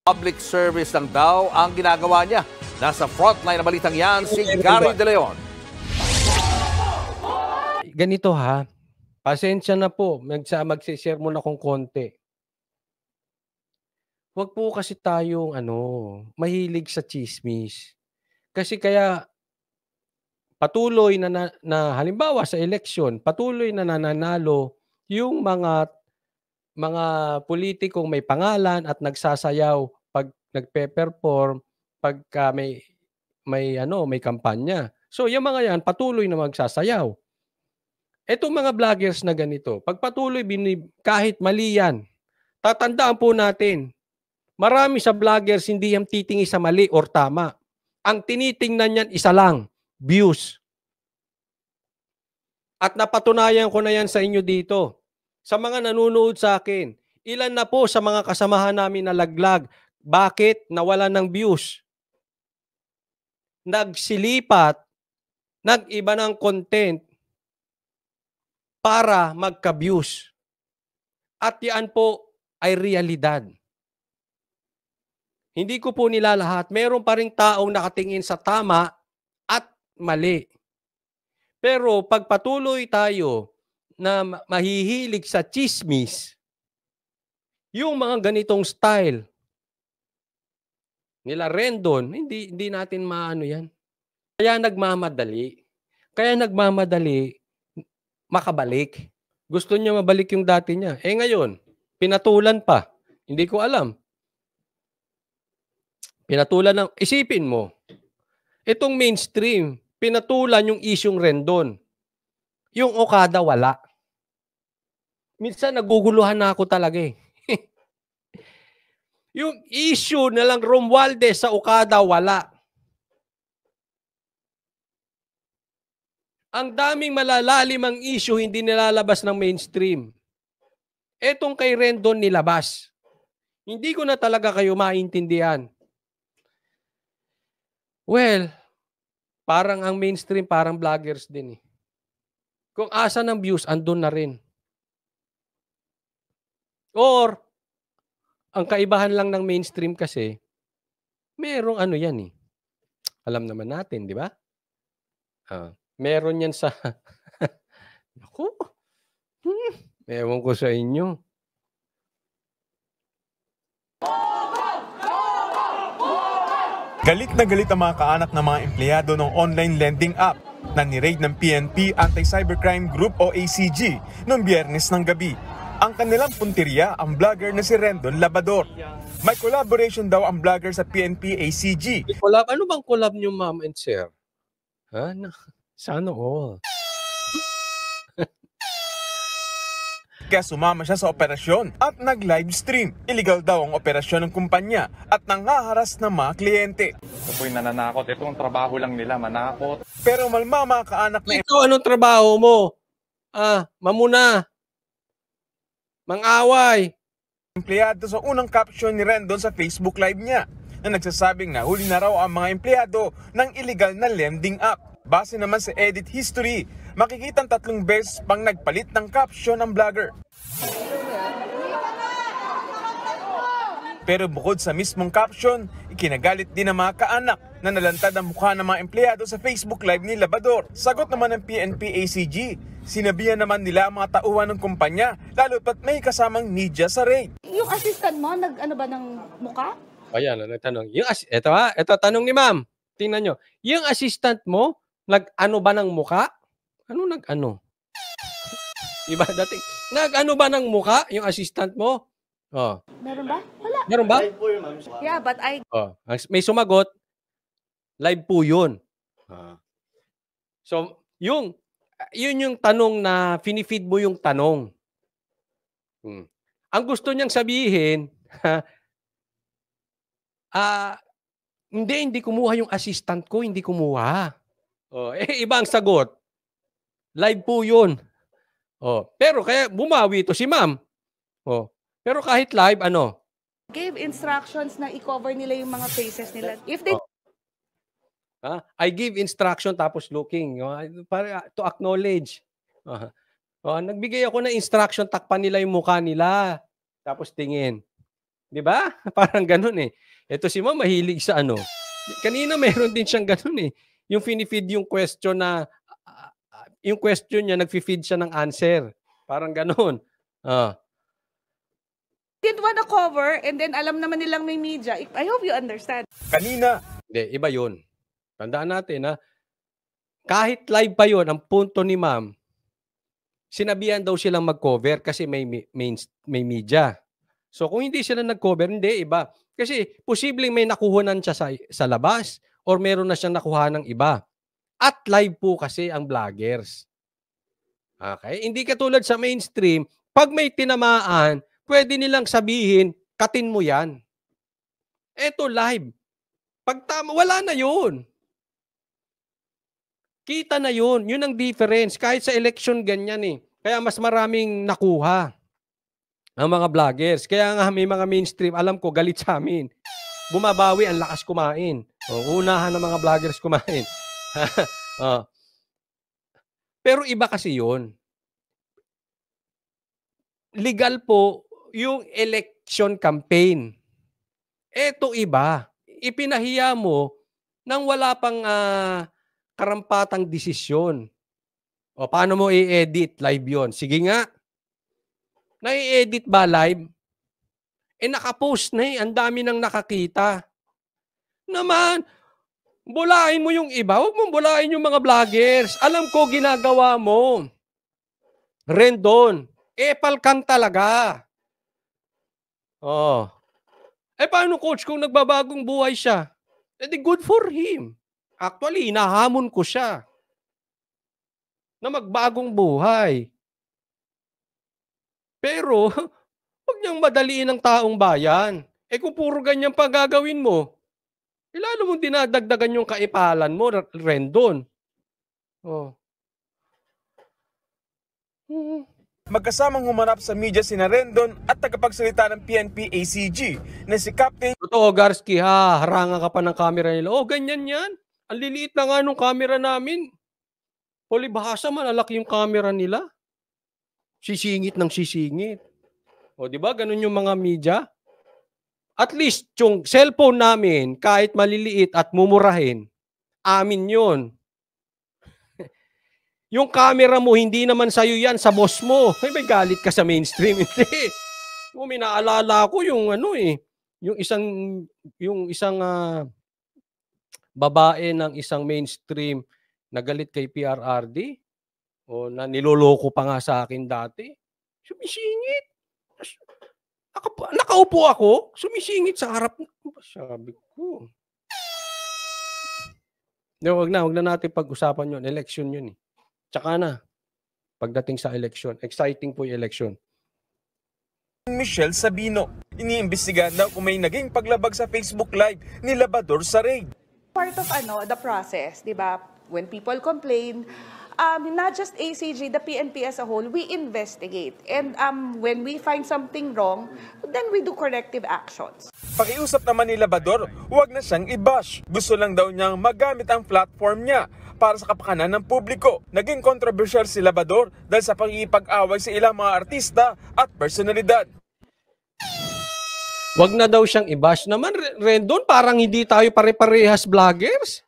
Public service lang daw ang ginagawa niya. Nasa frontline na balitang yan si Gary De Leon. Ganito ha, pasensya na po, magsishare muna kong konti. Huwag po kasi tayong mahilig sa chismis. Kasi kaya patuloy na halimbawa sa eleksyon, patuloy na nananalo yung mga politikong may pangalan at nagsasayaw pag nagpe-perform pagka may kampanya. So yung mga yan patuloy na magsasayaw. Etong mga vloggers na ganito, pag patuloy kahit mali yan, tatandaan po natin, marami sa vloggers hindi yan titingin sa mali or tama. Ang tinitingnan yan isa lang, views. At napatunayan ko na yan sa inyo dito. Sa mga nanonood sa akin, ilan na po sa mga kasamahan namin na laglag, bakit nawalan ng views? Nagsilipat, nag-iba ng content para magka-views. At yan po ay realidad. Hindi ko po nilalahat. Meron pa ring taong nakatingin sa tama at mali. Pero pag patuloy tayo na mahihilig sa chismis, yung mga ganitong style nila Rendon, hindi natin maano yan. Kaya nagmamadali makabalik. Gusto niya mabalik yung dati niya. Ngayon, pinatulan pa. Hindi ko alam. Pinatulan ng, isipin mo, itong mainstream, pinatulan yung isyong Rendon. Yung Okada, wala. Minsan naguguluhan na ako talaga eh. Yung issue na lang Romualdez sa Okada, wala. Ang daming malalalim ang issue hindi nilalabas ng mainstream. Etong kay Rendon nilabas. Hindi ko na talaga kayo maintindihan. Well, parang ang mainstream, parang vloggers din eh. Kung asa ng views, andun na rin. Or, ang kaibahan lang ng mainstream kasi, merong yan eh. Alam naman natin, di ba? Meron yan sa... Naku, ewan ko sa inyo. Galit na galit ang mga kaanak ng mga empleyado ng online lending app na ni-raid ng PNP Anti-Cybercrime Group o ACG noong Biyernes ng gabi. Ang kanilang punteriya ang vlogger na si Rendon Labador. May collaboration daw ang vlogger sa PNP ACG. Collab? Ano bang collab niyo, ma'am and sir? Sana all. Kaya sumama siya sa operasyon at nag-live stream. Illegal daw ang operasyon ng kumpanya at nangaharas ng mga kliyente. Ito po'y nananakot. Ito ang trabaho lang nila, manakot. Pero malmama kaanak na... Ikaw, anong trabaho mo? Mamuna. Mang-away. Empleyado sa unang caption ni Rendon sa Facebook Live niya na nagsasabing na huli na raw ang mga empleyado ng illegal na lending app. Base naman sa edit history, makikitang 3 beses pang nagpalit ng caption ng vlogger. Pero bukod sa mismong caption, ikinagalit din ng mga kaanak na nalantad ang mukha ng mga empleyado sa Facebook Live ni Labador. Sagot naman ng PNP ACG, sinabihan naman nila ang mga tauhan ng kumpanya, lalo pat may kasamang media sa raid. Yung assistant mo, nag-ano ba ng muka? Ayan, nagtanong. Ito tanong ni ma'am. Tingnan nyo. Yung assistant mo, nag-ano ba ng muka? Ano nag-ano? Diba dating, nag-ano ba ng muka yung assistant mo? Oh. Meron ba? Wala. Meron ba? Yeah, but I... May sumagot, live po yun. So, yun yung tanong na finifeed mo yung tanong. Ang gusto niyang sabihin, hindi kumuha yung assistant ko, hindi kumuha. Iba ang sagot. Live po yun. Pero kaya bumawi ito si ma'am. Pero kahit live, gave instructions na i-cover nila yung mga faces nila. If they... I give instruction tapos looking. Para to acknowledge. Nagbigay ako ng instruction, takpan nila yung mukha nila. Tapos tingin. 'Di ba? Parang gano'n eh. Ito si ma'am mahilig sa ano. Kanina meron din siyang gano'n eh. Yung fini-feed yung question na yung question niya nagfi-feed siya ng answer. Parang gano'n. Ah. Didn't wanna cover and then alam naman nilang may media. I hope you understand. Kanina, Hindi, iba 'yun. Tandaan natin na kahit live pa 'yun, ang punto ni ma'am, sinabihan daw silang mag-cover kasi may media. So kung hindi sila nag-cover, hindi, iba. Kasi posibleng may nakuhanan siya sa labas or meron na siyang nakuha ng iba. At live po kasi ang vloggers. Okay? Hindi katulad sa mainstream, pag may tinamaan, pwede nilang sabihin, katin mo yan. Eto live. Pag wala na yun. Kita na yun. Yun ang difference. Kahit sa election, ganyan eh. Kaya mas maraming nakuha ang mga vloggers. Kaya nga may mga mainstream, alam ko, galit sa amin. Bumabawi, ang lakas kumain. Unahan ng mga vloggers kumain. Pero iba kasi yun. Legal po yung election campaign. Eto iba. Ipinahiya mo nang wala pang karampatang desisyon. O paano mo i-edit? Live yon. Sige nga. Nai-edit ba live? Nakapost na eh. Ang dami nang nakakita. Naman, bulain mo yung iba. Huwag mong bulain yung mga vloggers. Alam ko ginagawa mo. Rendon. Epal kang talaga. Oh. Paano coach kung nagbabagong buhay siya? Di good for him. Actually, inahamon ko siya na magbagong buhay. Pero, huwag niyang madaliin ang taong bayan. Kung puro ganyan pa gagawin mo, lalo mong dinadagdagan yung kaipalan mo, Rendon. Oh. magkasamang humarap sa media sina Rendon at tagapagsalita ng PNP ACG na si Captain Totoo, Garski, ha? Harangan ka pa ng camera nila. Ganyan yan. Ang liliit na nga nung camera namin. Palibhasa, malalaki yung camera nila. Sisingit ng sisingit. Di ba? Ganun yung mga media. At least, yung cellphone namin, kahit maliliit at mumurahin, amin yun. Yung camera mo, hindi naman sa'yo yan, sa boss mo. May galit ka sa mainstream. Hindi. May naalala ko yung yung isang babae ng isang mainstream na galit kay PRRD o na niloloko pa nga sa akin dati. Sumisingit. Nakaupo ako, sumisingit sa harap. Sabi ko. Huwag na natin pag-usapan yun. Election yun eh. Tsaka na, pagdating sa election. Exciting po yung election. Michelle Sabino. Iniimbestigahan daw kung may naging paglabag sa Facebook Live ni Labador sa raid. Part of the process, di ba? When people complain, not just ACG, the PNP as a whole, we investigate. And when we find something wrong, then we do corrective actions. Pakiusap naman ni Labador, huwag na siyang i-bash. Gusto lang daw niyang magamit ang platform niya para sa kapakanan ng publiko. Naging kontrobersyal si Labador dahil sa pagkikipag-away sa ilang mga artista at personalidad. Wag na daw siyang i-bash naman. Rendon, parang hindi tayo pare-parehas vloggers.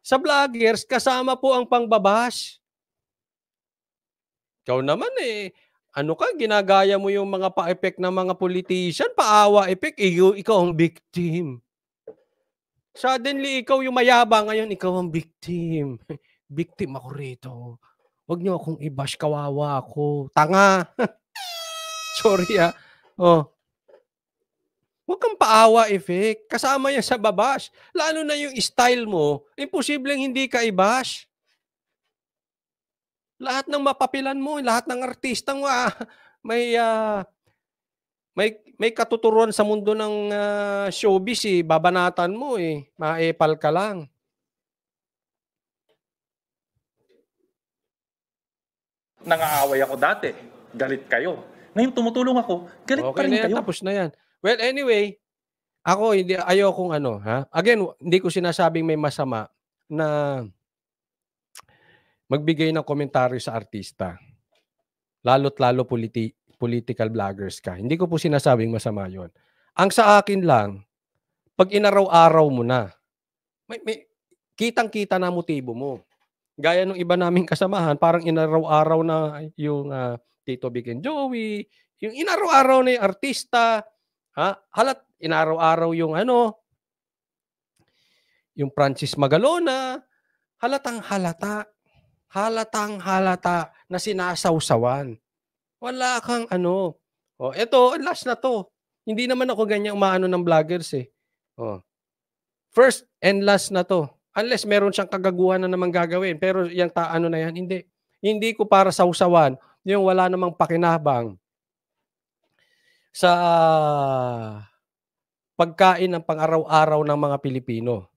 Sa vloggers, kasama po ang pangbabash. Ikaw naman ginagaya mo yung mga pa-effect ng mga politician, paawa effect, ikaw ang victim. Suddenly, ikaw yung mayabang, ngayon ikaw ang victim. Victim ako rito. Huwag niyo akong i-bash, kawawa ako. Tanga. Sorry Huwag kang paawa effect. Kasama yan sa babash. Lalo na yung style mo, imposibleng hindi ka i-bash. Lahat ng mapapilan mo, lahat ng artistang may katuturuan sa mundo ng showbiz babanatan mo maepal ka lang. Nangaaway ako dati, galit kayo. Ngayon tumutulong ako, galit pa rin kayo. Tapos na yan. Well, anyway, ako ayokong Again, hindi ko sinasabing may masama na magbigay ng komentaryo sa artista. Lalo't lalo political vloggers ka. Hindi ko po sinasabing masama yon. Ang sa akin lang, pag inaraw-araw mo na, may kitang-kita na motibo mo. Gaya nung iba naming kasamahan, parang inaraw-araw na yung Tito Vic and Joey, yung inaraw-araw na yung artista, inaraw-araw yung yung Francis Magalona, halatang-halata na sinasawsawan. Wala kang eto, last na to. Hindi naman ako ganyan umaano ng vloggers eh. First and last na to. Unless meron siyang kagaguhan na naman gagawin. Pero yung na yan, hindi. Hindi ko para sausawan yung wala namang pakinabang sa pagkain ng pang-araw-araw ng mga Pilipino.